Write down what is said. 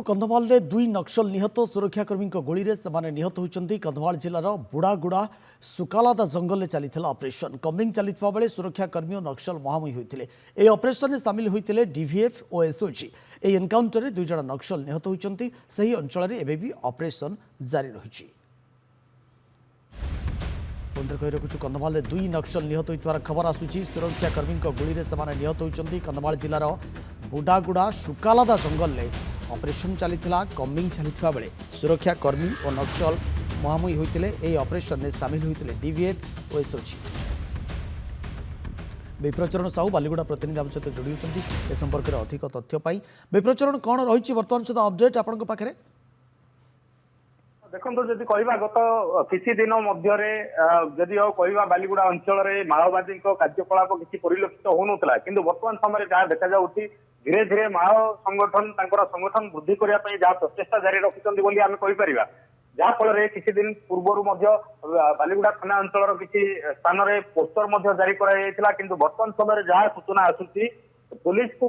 कंधमाल में दुई नक्सल निहत सुरक्षाकर्मी गोली से निहत होती कंधमाल जिलार बुढ़ागुड़ा सुकालादा जंगल में चली ऑपरेशन कम्बिंग चलता बेले सुरक्षाकर्मी और नक्सल मुहांमुही होते यह ऑपरेशन में सामिल होते डीवीएफ और एसओजी यह एनकाउंटर में 2 जण नक्सल निहत होती से अंचल में एवं भी ऑपरेशन जारी रही। कही रखुचु कंधमाल में 2 नक्सल निहत होता खबर आसूची सुरक्षाकर्मी गोली से निहत होती कंधमाल जिलार बुढ़ागुड़ा सुकालादा जंगल में ऑपरेशन चलता कम्बिंग चलता बेले सुरक्षाकर्मी और नक्सल मुहांमुही होते यह ऑपरेशन में सामिल होते डीवीएफ और एसओजी। विप्रचरण साहू बालीगुड़ा प्रतिनिधि आम सहित जोड़ी होती ए संपर्क में अधिक तथ्य विप्रचरण कौन रही बर्तमान सुधा अपडेट आपण पाखे देखो जदि कहवा गत किसी दिन मध्य जदि कहवा बालीगुड़ा अंचल में माओवादी कार्यकलाप किसी परिलक्षित होनुला कि बर्तमान समय जहाँ देखा जाऊँगी धीरे धीरे माओ संगठन संगठन वृद्धि करने जहाँ प्रचेषा जारी रखिंट आम कहीपर जहाँफल किसी दिन पूर्वर बालीगुड़ा थाना अंचल किसी स्थान में पोस्टर जारी कर बर्तमान समय जहाँ सूचना आसूची पुलिस को